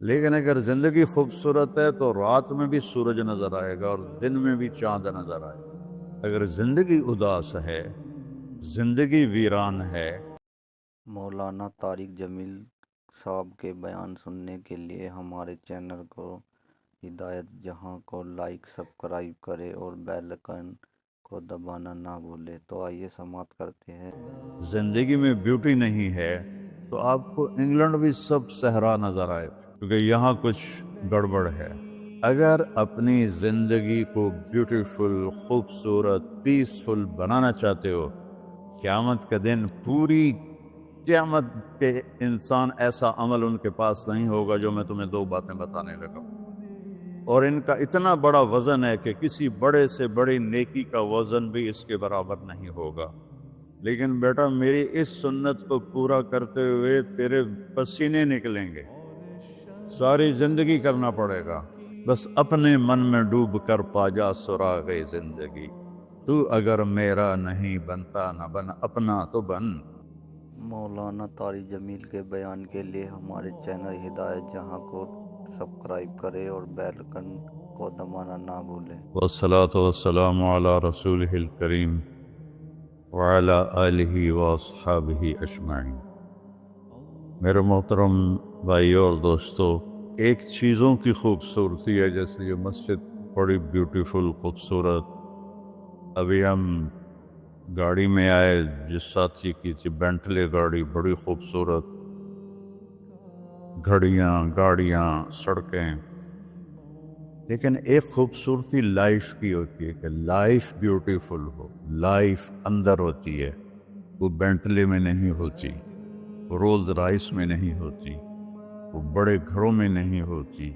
لیکن اگر زندگی خوبصورت ہے تو رات میں بھی سورج نظر آئے گا اور دن میں بھی چاند نظر آئے گا۔ اگر زندگی اداس ہے، زندگی ویران ہے۔ مولانا طارق جمیل صاحب کے بیان سننے کے لیے ہمارے چینل کو ہدایت جہاں کو لائک سبسکرائب کرے اور بیل آئکن کو دبانا نہ بھولے۔ تو آئیے سماعت کرتے ہیں۔ زندگی میں بیوٹی نہیں ہے تو آپ کو انگلینڈ بھی سب صحرا نظر آئے، کیونکہ یہاں کچھ گڑبڑ ہے۔ اگر اپنی زندگی کو بیوٹیفل، خوبصورت، پیسفل بنانا چاہتے ہو، قیامت کا دن پوری قیامت کے انسان ایسا عمل ان کے پاس نہیں ہوگا جو میں تمہیں دو باتیں بتانے لگا ہوں، اور ان کا اتنا بڑا وزن ہے کہ کسی بڑے سے بڑی نیکی کا وزن بھی اس کے برابر نہیں ہوگا۔ لیکن بیٹا میری اس سنت کو پورا کرتے ہوئے تیرے پسینے نکلیں گے، ساری زندگی کرنا پڑے گا۔ بس اپنے من میں ڈوب کر پا جا سراغ زندگی، تو اگر میرا نہیں بنتا نہ بن اپنا تو بن۔ مولانا طارق جمیل کے بیان کے لیے ہمارے چینل ہدایت جہاں کو سبسکرائب کرے اور بیل آئکن کو دبانا نہ بھولے۔ والصلاة والسلام علی رسولہ الکریم وعلی آلہ واصحابہ اجمعین۔ میرے محترم بھائیو اور دوستو، ایک چیزوں کی خوبصورتی ہے، جیسے یہ مسجد بڑی بیوٹیفل خوبصورت۔ ابھی ہم گاڑی میں آئے، جس ساتھی کی تھی بینٹلے گاڑی، بڑی خوبصورت، گھڑیاں، گاڑیاں، سڑکیں۔ لیکن ایک خوبصورتی لائف کی ہوتی ہے کہ لائف بیوٹیفل ہو، لائف اندر ہوتی ہے، وہ بینٹلے میں نہیں ہوتی، وہ رولز رائس میں نہیں ہوتی، وہ بڑے گھروں میں نہیں ہوتی،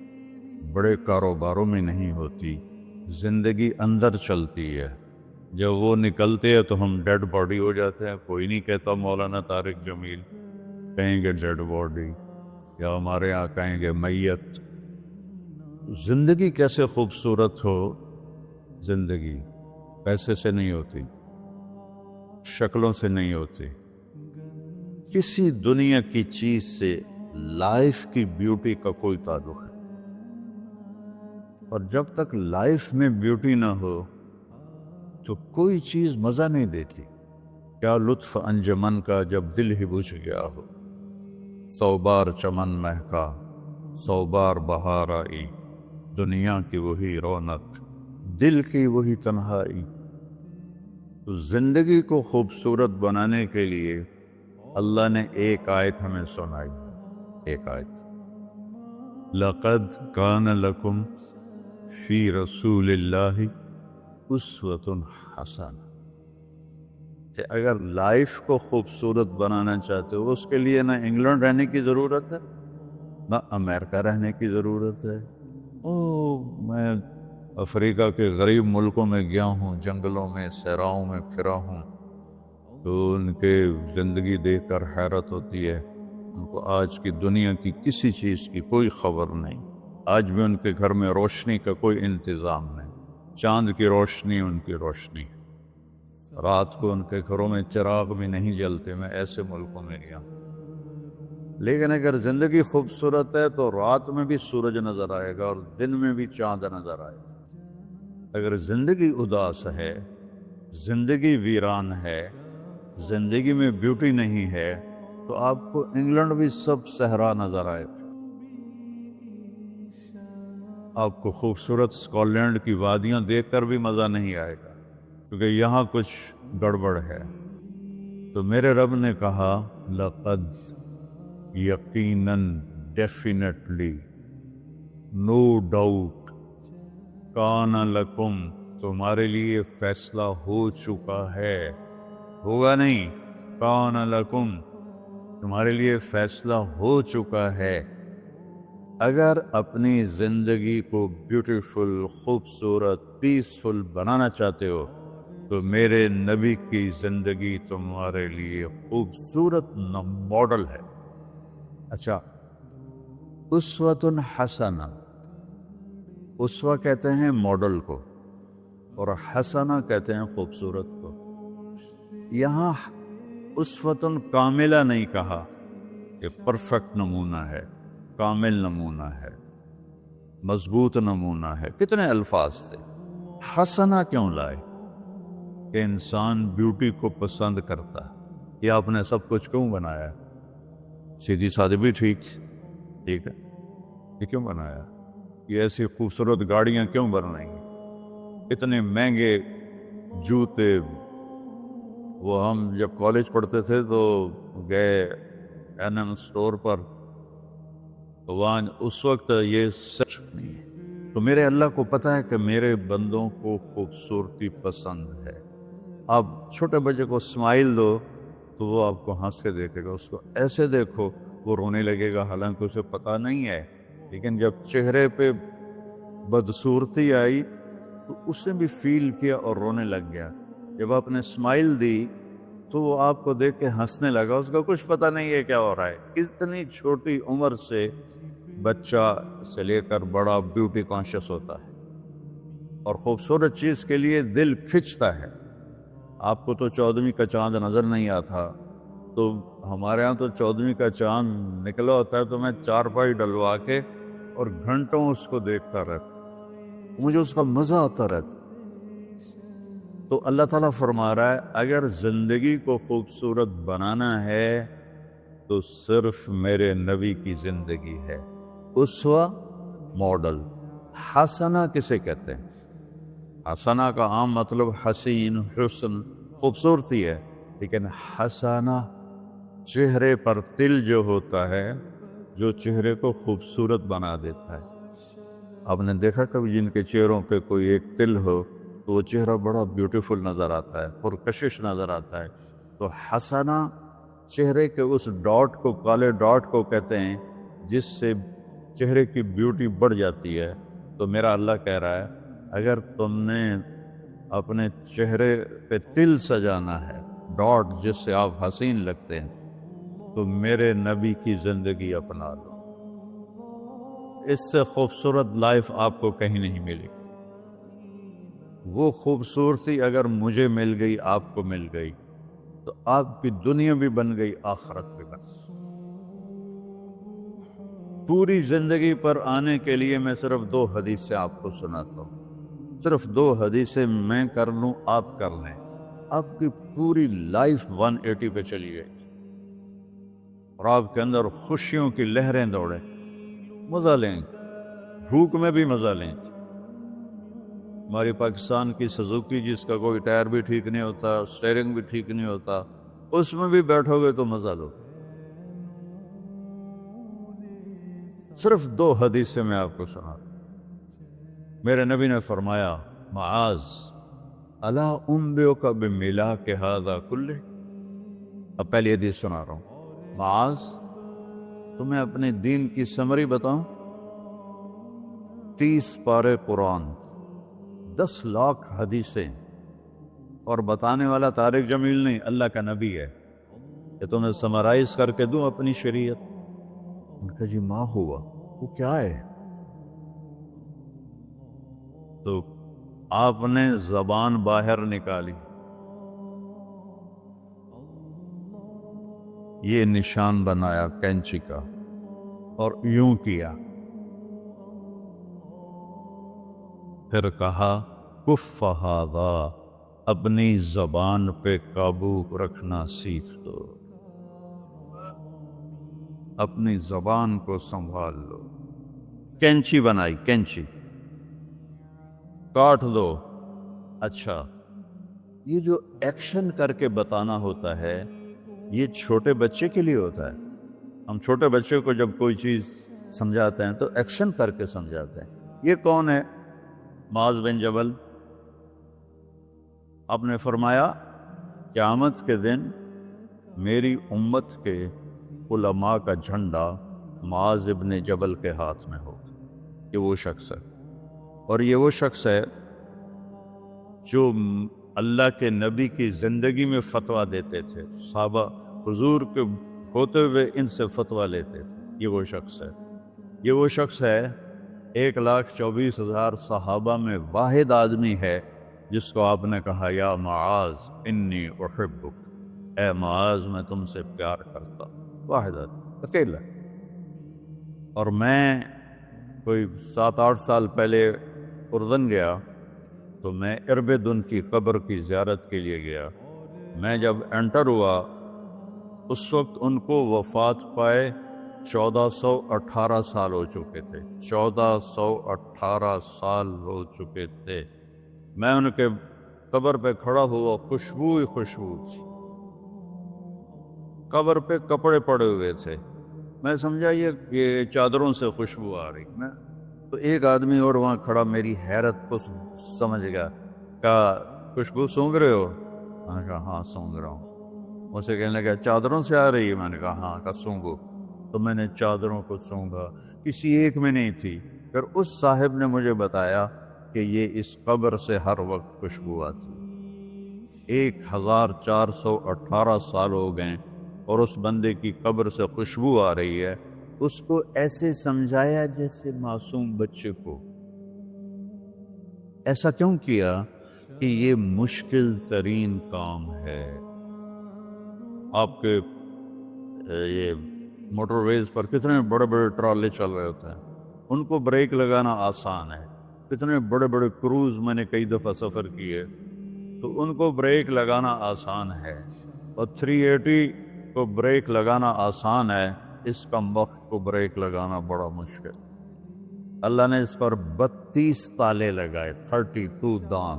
بڑے کاروباروں میں نہیں ہوتی۔ زندگی اندر چلتی ہے۔ جب وہ نکلتے ہیں تو ہم ڈیڈ باڈی ہو جاتے ہیں۔ کوئی نہیں کہتا مولانا طارق جمیل، کہیں گے ڈیڈ باڈی، یا ہمارے یہاں کہیں گے میت۔ زندگی کیسے خوبصورت ہو؟ زندگی پیسے سے نہیں ہوتی، شکلوں سے نہیں ہوتی، کسی دنیا کی چیز سے لائف کی بیوٹی کا کوئی تعلق ہے۔ اور جب تک لائف میں بیوٹی نہ ہو تو کوئی چیز مزہ نہیں دیتی۔ کیا لطف انجمن کا جب دل ہی بجھ گیا ہو، 100 بار چمن مہکا، 100 بار بہار آئی، دنیا کی وہی رونق، دل کی وہی تنہائی۔ تو زندگی کو خوبصورت بنانے کے لیے اللہ نے ایک آیت ہمیں سنائی، ایک آیت، لَقَدْ كَانَ لَكُمْ فِي رَسُولِ اللَّهِ أُسْوَةٌ حَسَنَةٌ۔ کہ اگر لائف کو خوبصورت بنانا چاہتے ہو، اس کے لیے نہ انگلینڈ رہنے کی ضرورت ہے، نہ امریکہ رہنے کی ضرورت ہے۔ میں افریقہ کے غریب ملکوں میں گیا ہوں، جنگلوں میں، صحراؤں میں پھرا ہوں، تو ان کے زندگی دیکھ کر حیرت ہوتی ہے۔ ان کو آج کی دنیا کی کسی چیز کی کوئی خبر نہیں۔ آج بھی ان کے گھر میں روشنی کا کوئی انتظام نہیں، چاند کی روشنی ان کی روشنی، رات کو ان کے گھروں میں چراغ بھی نہیں جلتے۔ میں ایسے ملکوں میں گیا ہوں۔ لیکن اگر زندگی خوبصورت ہے تو رات میں بھی سورج نظر آئے گا اور دن میں بھی چاند نظر آئے گا۔ اگر زندگی اداس ہے، زندگی ویران ہے، زندگی میں بیوٹی نہیں ہے تو آپ کو انگلینڈ بھی سب صحرا نظر آئے گا۔ آپ کو خوبصورت اسکاٹ لینڈ کی وادیاں دیکھ کر بھی مزہ نہیں آئے گا، کیونکہ یہاں کچھ گڑبڑ ہے۔ تو میرے رب نے کہا لقد، یقیناً، ڈیفینیٹلی، نو ڈاؤٹ، کان لکم، تمہارے لیے فیصلہ ہو چکا ہے، ہوگا نہیں، کان لکم، تمہارے لیے فیصلہ ہو چکا ہے۔ اگر اپنی زندگی کو بیوٹیفل، خوبصورت، پیسفل بنانا چاہتے ہو تو میرے نبی کی زندگی تمہارے لیے خوبصورت ماڈل ہے۔ اچھا، اسوۃ حسنہ، اسوہ کہتے ہیں ماڈل کو، اور حسنہ کہتے ہیں خوبصورت کو۔ یہاں اسوۃ کاملہ نہیں کہا کہ پرفیکٹ نمونہ ہے، کامل نمونہ ہے، مضبوط نمونہ ہے۔ کتنے الفاظ تھے، حسنہ کیوں لائے؟ کہ انسان بیوٹی کو پسند کرتا ہے۔ یہ آپ نے سب کچھ کیوں بنایا؟ سیدھی سادھی بھی ٹھیک ہے، یہ کیوں بنایا؟ یہ ایسی خوبصورت گاڑیاں کیوں بن رہی ہیں؟ اتنے مہنگے جوتے۔ وہ ہم جب کالج پڑھتے تھے تو گئے این اسٹور پر، تو وہاں اس وقت یہ سچ نہیں ہے۔ تو میرے اللہ کو پتہ ہے کہ میرے بندوں کو خوبصورتی پسند ہے۔ آپ چھوٹے بچے کو اسمائل دو تو وہ آپ کو ہنس کے دیکھے گا، اس کو ایسے دیکھو وہ رونے لگے گا، حالانکہ اسے پتہ نہیں ہے۔ لیکن جب چہرے پہ بدصورتی آئی تو اس نے بھی فیل کیا اور رونے لگ گیا۔ جب آپ نے اسمائل دی تو وہ آپ کو دیکھ کے ہنسنے لگا، اس کو کچھ پتہ نہیں ہے کیا ہو رہا ہے۔ اتنی چھوٹی عمر سے بچہ سے لے کر بڑا بیوٹی کانشیس ہوتا ہے، اور خوبصورت چیز کے لیے دل کھنچتا ہے۔ آپ کو تو 14ویں کا چاند نظر نہیں آتا، تو ہمارے ہاں تو 14ویں کا چاند نکلا ہوتا ہے تو میں چارپائی ڈلوا کے اور گھنٹوں اس کو دیکھتا رہتا، مجھے اس کا مزہ آتا رہتا۔ تو اللہ تعالیٰ فرما رہا ہے اگر زندگی کو خوبصورت بنانا ہے تو صرف میرے نبی کی زندگی ہے، اسوہ ماڈل۔ حسنہ کسے کہتے ہیں؟ حسنہ کا عام مطلب حسین، حسن، خوبصورتی ہے، لیکن حسنہ چہرے پر تل جو ہوتا ہے، جو چہرے کو خوبصورت بنا دیتا ہے۔ آپ نے دیکھا کبھی جن کے چہروں پہ کوئی ایک تل ہو تو وہ چہرہ بڑا بیوٹیفل نظر آتا ہے، پرکشش نظر آتا ہے۔ تو حسنہ چہرے کے اس ڈاٹ کو، کالے ڈاٹ کو کہتے ہیں جس سے چہرے کی بیوٹی بڑھ جاتی ہے۔ تو میرا اللہ کہہ رہا ہے اگر تم نے اپنے چہرے پہ تل سجانا ہے، ڈاٹ جس سے آپ حسین لگتے ہیں، تو میرے نبی کی زندگی اپنا لو۔ اس سے خوبصورت لائف آپ کو کہیں نہیں ملے گی۔ وہ خوبصورتی اگر مجھے مل گئی، آپ کو مل گئی، تو آپ کی دنیا بھی بن گئی، آخرت بھی بن گئی۔ پوری زندگی پر آنے کے لیے میں صرف 2 حدیثیں آپ کو سناتا ہوں، صرف 2 حدیثیں میں کر لوں، آپ کر لیں، آپ کی پوری لائف 180 پہ چلی گئی، اور آپ کے اندر خوشیوں کی لہریں دوڑیں، مزہ لیں، بھوک میں بھی مزہ لیں۔ ہماری پاکستان کی سزوکی جس کا کوئی ٹائر بھی ٹھیک نہیں ہوتا، سٹیئرنگ بھی ٹھیک نہیں ہوتا، اس میں بھی بیٹھو گے تو مزہ لو۔ صرف 2 حدیثیں میں آپ کو سنا۔ میرے نبی نے فرمایا معاذ الا انبئک بملاک ھذا کلہ۔ اب پہلی حدیث سنا رہا ہوں، معاذ تمہیں اپنے دین کی سمری بتاؤں؟ 30 پارے قرآن، 10 لاکھ حدیثیں، اور بتانے والا طارق جمیل نہیں، اللہ کا نبی ہے، کہ تمہیں سمرائز کر کے دوں اپنی شریعت۔ ان کا جی ماں ہوا، وہ کیا ہے؟ تو آپ نے زبان باہر نکالی، یہ نشان بنایا کینچی کا، اور یوں کیا، پھر کہا کف ھذا، اپنی زبان پہ قابو رکھنا سیکھ دو، اپنی زبان کو سنبھال لو۔ کینچی بنائی، کینچی، کاٹ دو۔ اچھا، یہ جو ایکشن کر کے بتانا ہوتا ہے یہ چھوٹے بچے کے لیے ہوتا ہے۔ ہم چھوٹے بچے کو جب کوئی چیز سمجھاتے ہیں تو ایکشن کر کے سمجھاتے ہیں۔ یہ کون ہے؟ معاذ بن جبل۔ آپ نے فرمایا قیامت کے دن میری امت کے علماء کا جھنڈا معاذ بن جبل کے ہاتھ میں ہوگا۔ یہ وہ شخص ہے، اور یہ وہ شخص ہے جو اللہ کے نبی کی زندگی میں فتویٰ دیتے تھے، صحابہ حضور کے ہوتے ہوئے ان سے فتویٰ لیتے تھے۔ یہ وہ شخص ہے، یہ وہ شخص ہے 1,24,000 صحابہ میں واحد آدمی ہے جس کو آپ نے کہا یا معاذ انی احبک، اے معاذ میں تم سے پیار کرتا ہوں۔ واحد آدمی، اکیلا۔ اور میں کوئی 7-8 سال پہلے اردن گیا تو میں اربدن کی قبر کی زیارت کے لیے گیا. میں جب انٹر ہوا اس وقت ان کو وفات پائے 1418 سال ہو چکے تھے. 1418 سال ہو چکے تھے. میں ان کے قبر پہ کھڑا ہوا، خوشبو ہی خوشبو تھی. قبر پہ کپڑے پڑے ہوئے تھے. میں سمجھا یہ چادروں سے خوشبو آ رہی. میں تو ایک آدمی اور وہاں کھڑا میری حیرت کو سمجھ گیا. کہا خوشبو سونگھ رہے ہو؟ میں نے کہا ہاں سونگھ رہا ہوں. مجھے کہنے لگا چادروں سے آ رہی ہے؟ میں نے کہا ہاں. کہا سونگو. تو میں نے چادروں کو سونگا. کسی ایک میں نہیں تھی. پھر اس صاحب نے مجھے بتایا کہ یہ اس قبر سے ہر وقت خوشبو آتی. 1418 سال ہو گئے اور اس بندے کی قبر سے خوشبو آ رہی ہے. اس کو ایسے سمجھایا جیسے معصوم بچے کو. ایسا کیوں کیا؟ کہ یہ مشکل ترین کام ہے. آپ کے یہ موٹر ویز پر کتنے بڑے بڑے ٹرالے چل رہے ہوتے ہیں، ان کو بریک لگانا آسان ہے. کتنے بڑے بڑے کروز میں نے کئی دفعہ سفر کیے تو ان کو بریک لگانا آسان ہے. اور 380 کو بریک لگانا آسان ہے، اس کم وقت کو بریک لگانا بڑا مشکل. اللہ نے اس پر 32 تالے لگائے، 32 دان.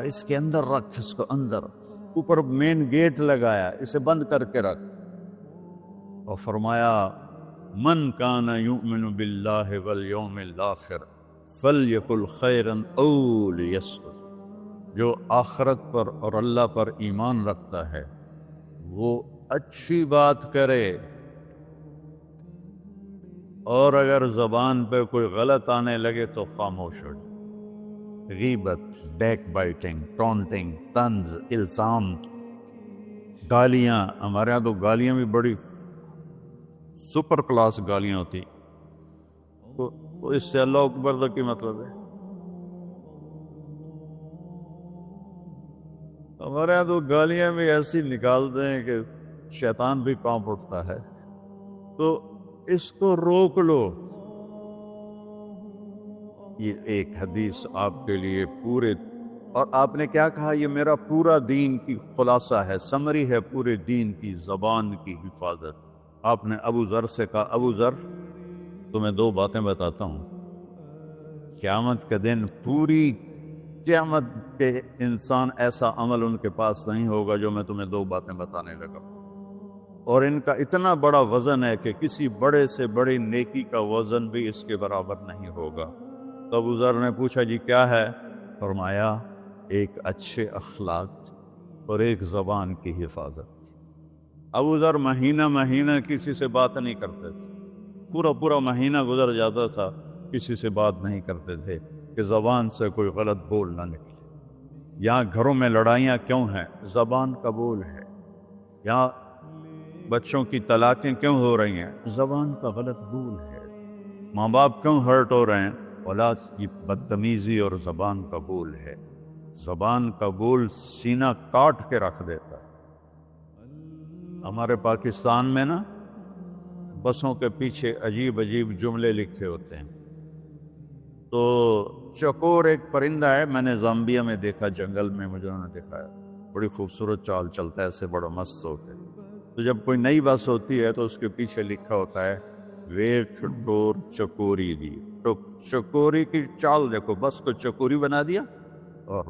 اس کے اندر رکھ، اس کو اندر. اوپر مین گیٹ لگایا، اسے بند کر کے رکھ. اور فرمایا من کان یؤمن باللہ والیوم الآخر فلیقل خیرا او لیصمت. جو آخرت پر اور اللہ پر ایمان رکھتا ہے وہ اچھی بات کرے، اور اگر زبان پہ کوئی غلط آنے لگے تو خاموش ہو جائے. غیبت، بیک بائٹنگ، ٹونٹنگ، طنز، الزام، گالیاں. ہمارے ہاں تو گالیاں بھی بڑی سپر کلاس گالیاں ہوتی. تو اس سے اللہ اکبر کا کیا مطلب ہے؟ ہمارے یہاں تو گالیاں بھی ایسی نکالتے ہیں کہ شیطان بھی کانپ اٹھتا ہے. تو اس کو روک لو. یہ ایک حدیث آپ کے لیے پورے، اور آپ نے کیا کہا؟ یہ میرا پورا دین کی خلاصہ ہے، سمری ہے پورے دین کی، زبان کی حفاظت. آپ نے ابو ذر سے کہا ابو ذر تمہیں 2 باتیں بتاتا ہوں. قیامت کے دن پوری قیامت کے انسان ایسا عمل ان کے پاس نہیں ہوگا جو میں تمہیں 2 باتیں بتانے لگا. اور ان کا اتنا بڑا وزن ہے کہ کسی بڑے سے بڑی نیکی کا وزن بھی اس کے برابر نہیں ہوگا. تو ابو ذر نے پوچھا جی کیا ہے؟ فرمایا ایک اچھے اخلاق اور ایک زبان کی حفاظت. ابو ذر مہینہ مہینہ کسی سے بات نہیں کرتے تھے. پورا مہینہ گزر جاتا تھا کسی سے بات نہیں کرتے تھے کہ زبان سے کوئی غلط بول نہ نکلے. یہاں گھروں میں لڑائیاں کیوں ہیں؟ زبان کا بول ہے. یہاں بچوں کی طلاقیں کیوں ہو رہی ہیں؟ زبان کا غلط بول ہے. ماں باپ کیوں ہرٹ ہو رہے ہیں؟ اولاد کی بدتمیزی اور زبان کا بول ہے. زبان کا بول سینہ کاٹ کے رکھ دیتا ہے. ہمارے پاکستان میں نا بسوں کے پیچھے عجیب جملے لکھے ہوتے ہیں. تو چکور ایک پرندہ ہے، میں نے زامبیا میں دیکھا، جنگل میں مجھے انہوں نے دکھایا. بڑی خوبصورت چال چلتا ہے، ایسے بڑا مست ہوتا ہے. تو جب کوئی نئی بس ہوتی ہے تو اس کے پیچھے لکھا ہوتا ہے ویٹ ڈور چکوری دی. تو چکوری کی چال دیکھو، بس کو چکوری بنا دیا اور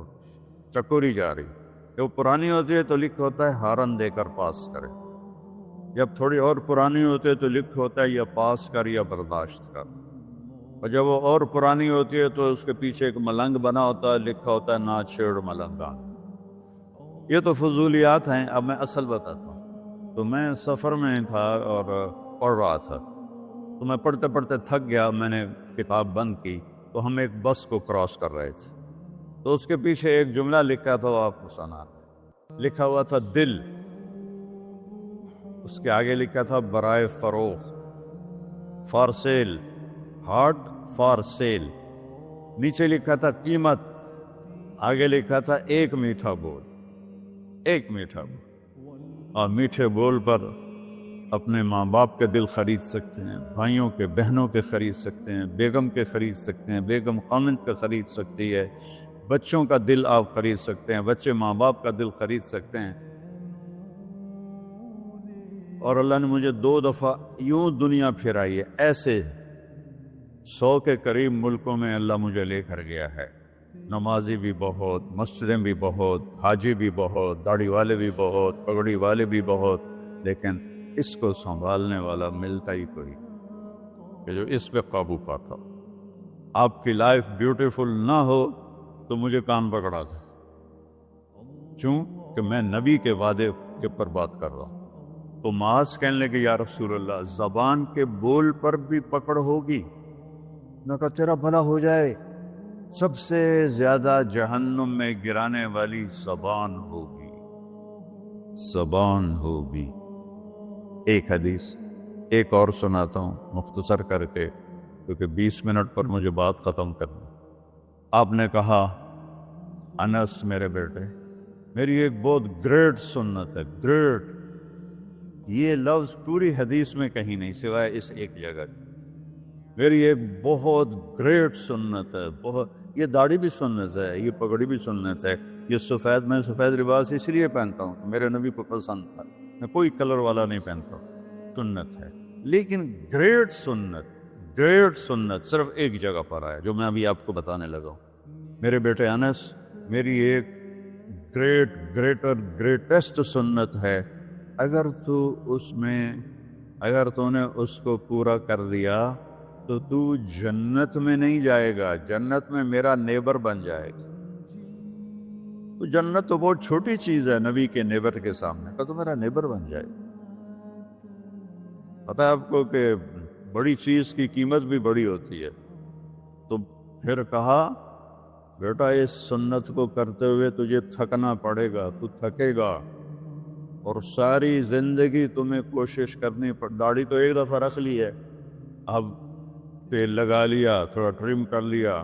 چکوری جا رہی. جب پرانی ہوتی ہے تو لکھا ہوتا ہے ہارن دے کر پاس کرے. جب تھوڑی اور پرانی ہوتی ہے تو لکھا ہوتا ہے یا پاس کر یا برداشت کر. اور جب وہ اور پرانی ہوتی ہے تو اس کے پیچھے ایک ملنگ بنا ہوتا ہے، لکھا ہوتا ہے نا چھیڑ ملنگان. یہ تو فضولیات ہیں. اب میں اصل بتاتا ہوں. تو میں سفر میں تھا اور پڑھ رہا تھا، تو میں پڑھتے پڑھتے تھک گیا. میں نے کتاب بند کی تو ہم ایک بس کو کراس کر رہے تھے. تو اس کے پیچھے ایک جملہ لکھا تھا، وہ آپ کو سنا. لکھا ہوا تھا دل، اس کے آگے لکھا تھا برائے فروخت، for sale, heart for sale. نیچے لکھا تھا قیمت، آگے لکھا تھا ایک میٹھا بول. ایک میٹھا بول. اور میٹھے بول پر اپنے ماں باپ کے دل خرید سکتے ہیں، بھائیوں کے بہنوں کے خرید سکتے ہیں، بیگم کے خرید سکتے ہیں، بیگم خامند کے خرید سکتی ہے، بچوں کا دل آپ خرید سکتے ہیں، بچے ماں باپ کا دل خرید سکتے ہیں۔ اور اللہ نے مجھے 2 دفعہ یوں دنیا پھرائی ہے، ایسے 100 کے قریب ملکوں میں اللہ مجھے لے کر گیا ہے، نمازی بھی بہت، مسجدیں بھی بہت، حاجی بھی بہت، داڑھی والے بھی بہت، پگڑی والے بھی بہت، لیکن اس کو سنبھالنے والا ملتا ہی کوئی کہ جو اس پہ قابو پاتا۔ آپ کی لائف بیوٹیفل نہ ہو تو مجھے کان پکڑا دے، کیوں کہ میں نبی کے وعدے کے پر بات کر رہا ہوں۔ تو معاذ کہنے لگے یا رسول اللہ زبان کے بول پر بھی پکڑ ہوگی؟ میں کہا تیرا بھلا ہو جائے، سب سے زیادہ جہنم میں گرانے والی زبان ہوگی، زبان ہوگی۔ ایک حدیث ایک اور سناتا ہوں مختصر کر کے، کیونکہ 20 منٹ پر مجھے بات ختم کرنی۔ آپ نے کہا انس میرے بیٹے، میری ایک بہت گریٹ سنت ہے، گریٹ، یہ لفظ پوری حدیث میں کہیں نہیں سوائے اس ایک جگہ کی۔ میری ایک بہت گریٹ سنت ہے، بہت، یہ داڑھی بھی سنت ہے، یہ پگڑی بھی سنت ہے، یہ سفید، میں سفید لباس اس لیے پہنتا ہوں کہ میرے نبی کو پسند تھا، میں کوئی کلر والا نہیں پہنتا ہوں، سنت ہے۔ لیکن گریٹ سنت صرف ایک جگہ پر آیا جو میں ابھی آپ کو بتانے لگا ہوں۔ میرے بیٹے انس، میری ایک گریٹسٹ سنت ہے، اگر تو نے اس کو پورا کر دیا تو جنت میں نہیں جائے گا، جنت میں میرا نیبر بن جائے گا۔ تو جنت تو بہت چھوٹی چیز ہے نبی کے نیبر کے سامنے، تو میرا نیبر بن جائے گا۔ پتہ ہے آپ کو کہ بڑی چیز کی قیمت بھی بڑی ہوتی ہے۔ تو پھر کہا بیٹا اس سنت کو کرتے ہوئے تجھے تھکنا پڑے گا، تو تھکے گا، اور ساری زندگی تمہیں کوشش کرنی داڑھی تو ایک دفعہ رکھ لی ہے، اب تیل لگا لیا، تھوڑا ٹرم کر لیا،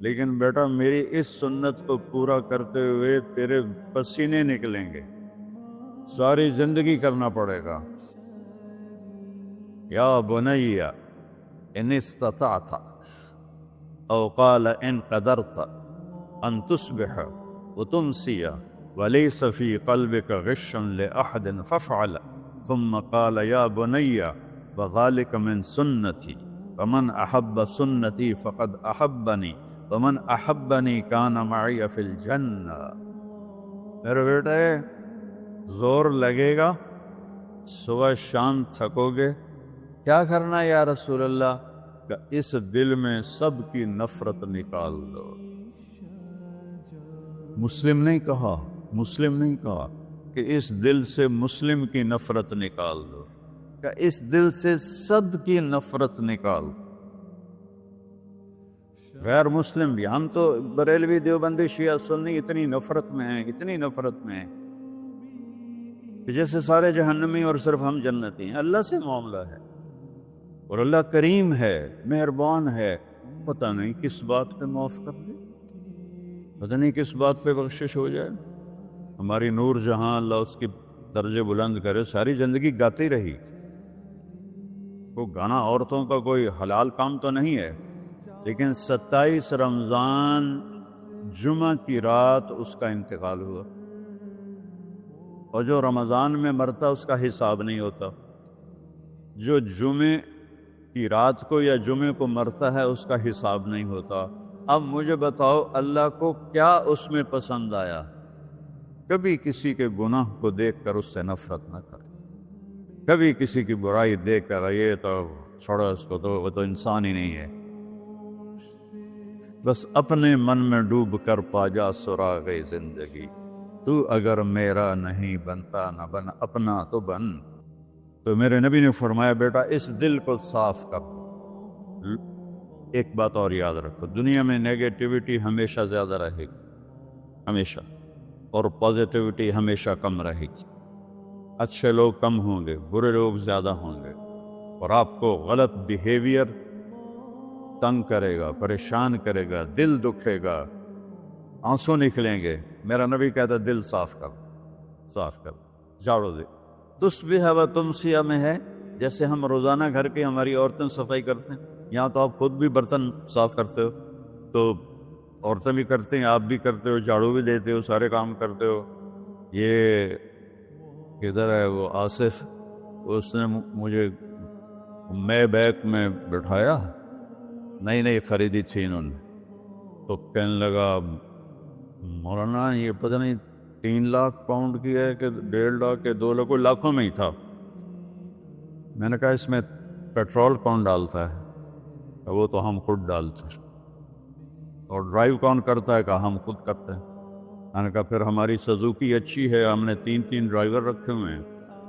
لیکن بیٹا میری اس سنت کو پورا کرتے ہوئے تیرے پسینے نکلیں گے، ساری زندگی کرنا پڑے گا۔ یا بنی ان استطعت او قال ان قدرت ان تصبح وتمسي وليس في قلبك غش لأحد فافعل، ثم قال يا بني وذلك من سنتي فمن أحب سنتي فقد أحبني ومن أحبني كان معي في الجنة۔ میرے بیٹے زور لگے گا، صبح شام تھکو گے، کیا کرنا ہے یا رسول اللہ؟ کہ اس دل میں سب کی نفرت نکال دو۔ مسلم نہیں کہا کہ اس دل سے مسلم کی نفرت نکال دو، کہ اس دل سے سب کی نفرت نکال دو۔ غیر مسلم بھی، ہم تو بریلوی دیوبندی شیعہ سنی اتنی نفرت میں ہیں کہ جیسے سارے جہنمی اور صرف ہم جنتی ہیں۔ اللہ سے معاملہ ہے، اور اللہ کریم ہے، مہربان ہے، پتہ نہیں کس بات پہ معاف کر دے، پتہ نہیں کس بات پہ بخشش ہو جائے۔ ہماری نور جہاں، اللہ اس کی درجے بلند کرے، ساری زندگی گاتی رہی۔ وہ گانا عورتوں کا کوئی حلال کام تو نہیں ہے، لیکن 27 رمضان جمعہ کی رات اس کا انتقال ہوا، اور جو رمضان میں مرتا اس کا حساب نہیں ہوتا، جو جمعے کی رات کو یا جمعے کو مرتا ہے اس کا حساب نہیں ہوتا۔ اب مجھے بتاؤ اللہ کو کیا اس میں پسند آیا؟ کبھی کسی کے گناہ کو دیکھ کر اس سے نفرت نہ کر، کبھی کسی کی برائی دیکھ کر یہ تو چھوڑو اس کو، تو وہ تو انسان ہی نہیں ہے۔ بس اپنے من میں ڈوب کر پا جا سراغ زندگی، تو اگر میرا نہیں بنتا نہ بن اپنا تو بن۔ تو میرے نبی نے فرمایا بیٹا اس دل کو صاف کر۔ ایک بات اور یاد رکھو، دنیا میں نیگیٹیوٹی ہمیشہ زیادہ رہے گی، ہمیشہ، اور پازیٹیوٹی ہمیشہ کم رہے گی۔ اچھے لوگ کم ہوں گے، برے لوگ زیادہ ہوں گے، اور آپ کو غلط بیہیویئر تنگ کرے گا، پریشان کرے گا، دل دکھے گا، آنسو نکلیں گے۔ میرا نبی کہتا ہے دل صاف کر، جھاڑو دے۔ تصبح و تمسیہ میں ہے، جیسے ہم روزانہ گھر کے ہماری عورتیں صفائی کرتے ہیں، یہاں تو آپ خود بھی برتن صاف کرتے ہو، تو عورتیں بھی کرتے ہیں، آپ بھی کرتے ہو، جھاڑو بھی دیتے ہو، سارے کام کرتے ہو۔ یہ کدھر ہے وہ آصف، اس نے مجھے میں بیک میں بٹھایا، نئی نئی خریدی تھی انہوں نے، تو کہنے لگا مولانا یہ پتہ نہیں 3 لاکھ پاؤنڈ کی ہے کہ 1.5 لاکھ کے 2 لاکھ، لاکھوں میں ہی تھا۔ میں نے کہا اس میں پیٹرول کون ڈالتا ہے؟ وہ تو ہم خود ڈالتے ہیں۔ اور ڈرائیو کون کرتا ہے؟ کہا ہم خود کرتے ہیں۔ میں نے کہا پھر ہماری سزوکی اچھی ہے، ہم نے 3 ڈرائیور رکھے ہوئے ہیں،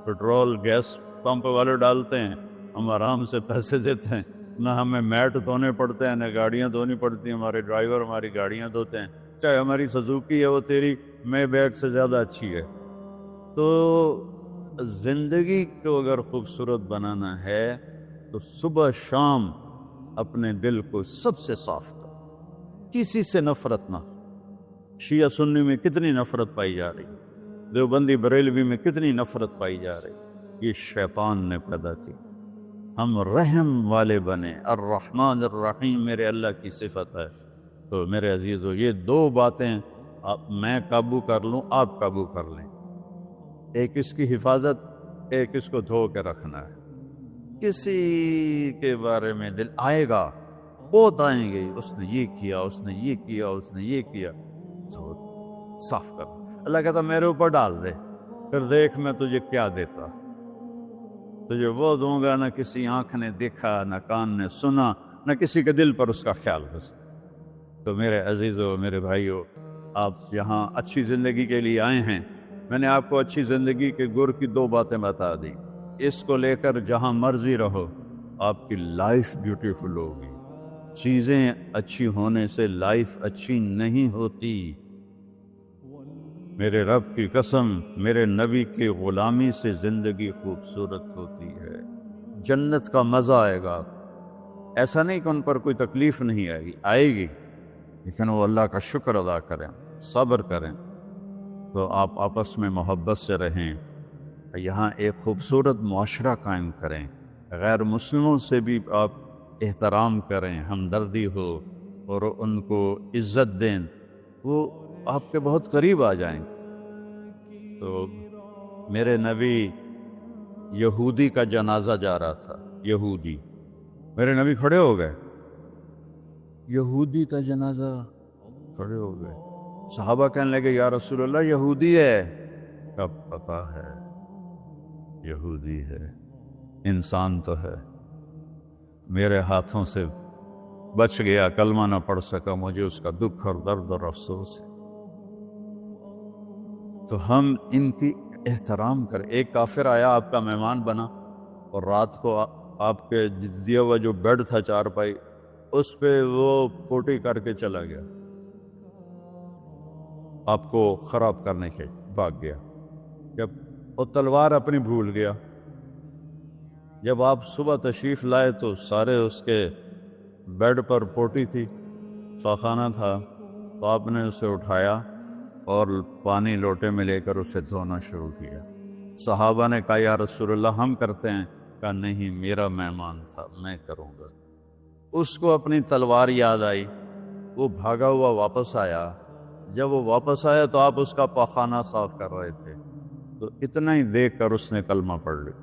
پیٹرول گیس پمپ والے ڈالتے ہیں، ہم آرام سے پیسے دیتے ہیں، نہ ہمیں میٹ دھونے پڑتے ہیں، نہ گاڑیاں دھونی پڑتی ہیں، ہمارے ڈرائیور ہماری گاڑیاں دھوتے ہیں، چاہے ہماری سزوکی ہے وہ تیری میں بیگ سے زیادہ اچھی ہے۔ تو زندگی کو اگر خوبصورت بنانا ہے تو صبح شام اپنے دل کو سب سے صاف کرو، کسی سے نفرت نہ۔ شیعہ سنی میں کتنی نفرت پائی جا رہی، دیوبندی بریلوی میں کتنی نفرت پائی جا رہی، یہ شیطان نے پیدا کی۔ ہم رحم والے بنے، الرحمن الرحیم میرے اللہ کی صفت ہے۔ تو میرے عزیزو یہ 2 باتیں میں قابو کر لوں، آپ قابو کر لیں، ایک اس کی حفاظت، ایک اس کو دھو کے رکھنا ہے۔ کسی کے بارے میں دل آئے گا، بہت آئیں گے، اس نے یہ کیا، اس نے یہ کیا، اس نے یہ کیا، تو صاف کر۔ اللہ کہتا میرے اوپر ڈال دے، پھر دیکھ میں تجھے کیا دیتا، تجھے وہ دوں گا نہ کسی آنکھ نے دیکھا، نہ کان نے سنا، نہ کسی کے دل پر اس کا خیال بسا۔ تو میرے عزیزو، میرے بھائیو، آپ یہاں اچھی زندگی کے لیے آئے ہیں۔ میں نے آپ کو اچھی زندگی کے گر کی 2 باتیں بتا دی، اس کو لے کر جہاں مرضی رہو، آپ کی لائف بیوٹیفل ہوگی۔ چیزیں اچھی ہونے سے لائف اچھی نہیں ہوتی۔ میرے رب کی قسم، میرے نبی کی غلامی سے زندگی خوبصورت ہوتی ہے، جنت کا مزہ آئے گا۔ ایسا نہیں کہ ان پر کوئی تکلیف نہیں آئے گی، آئے گی، لیکن وہ اللہ کا شکر ادا کریں، صبر کریں۔ تو آپ آپس میں محبت سے رہیں، یہاں ایک خوبصورت معاشرہ قائم کریں، غیر مسلموں سے بھی آپ احترام کریں، ہمدردی ہو اور ان کو عزت دیں، وہ آپ کے بہت قریب آ جائیں گے۔ تو میرے نبی یہودی کا جنازہ جا رہا تھا، یہودی، میرے نبی کھڑے ہو گئے، یہودی کا جنازہ، کھڑے ہو گئے۔ صحابہ کہنے لگے یا رسول اللہ یہودی ہے، کب پتا ہے یہودی ہے، انسان تو ہے، میرے ہاتھوں سے بچ گیا، کلمہ نہ پڑھ سکا، مجھے اس کا دکھ اور درد اور افسوس ہے۔ تو ہم ان کی احترام کریں۔ ایک کافر آیا، آپ کا مہمان بنا، اور رات کو آپ کے دیا ہوا جو بیڈ تھا چارپائی، اس پہ وہ پوٹی کر کے چلا گیا، آپ کو خراب کرنے کے بھاگ گیا، جب وہ تلوار اپنی بھول گیا۔ جب آپ صبح تشریف لائے تو سارے اس کے بیڈ پر پوٹی تھی، پاخانہ تھا، تو آپ نے اسے اٹھایا اور پانی لوٹے میں لے کر اسے دھونا شروع کیا۔ صحابہ نے کہا یا رسول اللہ ہم کرتے ہیں، کہا نہیں، میرا مہمان تھا، میں کروں گا۔ اس کو اپنی تلوار یاد آئی، وہ بھاگا ہوا واپس آیا۔ جب وہ واپس آیا تو آپ اس کا پاخانہ صاف کر رہے تھے، تو اتنا ہی دیکھ کر اس نے کلمہ پڑھ لیا۔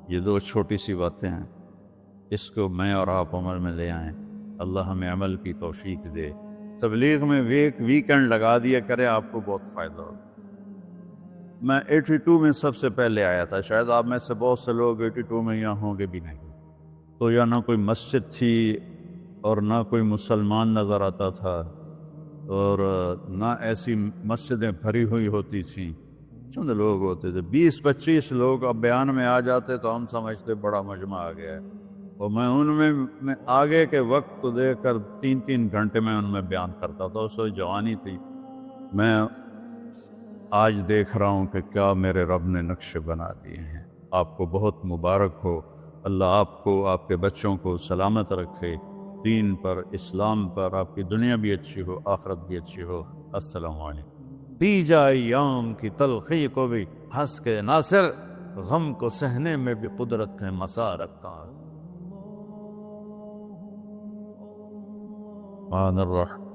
یہ 2 چھوٹی سی باتیں ہیں، اس کو میں اور آپ عمل میں لے آئیں، اللہ ہمیں عمل کی توفیق دے۔ تبلیغ میں ویکنڈ لگا دیا کرے، آپ کو بہت فائدہ ہوگا۔ میں 82 میں سب سے پہلے آیا تھا، شاید آپ میں سے بہت سے لوگ 82 میں یہاں ہوں گے بھی نہیں۔ تو یا نہ کوئی مسجد تھی اور نہ کوئی مسلمان نظر آتا تھا، اور نہ ایسی مسجدیں بھری ہوئی ہوتی تھیں، چند لوگ ہوتے تھے، 20-25 لوگ۔ اب بیان میں آ جاتے تو ہم سمجھتے بڑا مجمع آ گیا ہے، اور میں ان میں آگے کے وقت کو دیکھ کر 3 گھنٹے میں ان میں بیان کرتا تھا۔ اس وقت جوانی تھی۔ میں آج دیکھ رہا ہوں کہ کیا میرے رب نے نقشے بنا دیے ہیں۔ آپ کو بہت مبارک ہو، اللہ آپ کو، آپ کے بچوں کو سلامت رکھے، دین پر، اسلام پر، آپ کی دنیا بھی اچھی ہو، آخرت بھی اچھی ہو۔ السلام علیکم۔ پی جا ایام کی تلخی کو بھی ہنس کے ناصر، غم کو سہنے میں بھی قدرت نے مسا رکھا۔ الرحمن الرحیم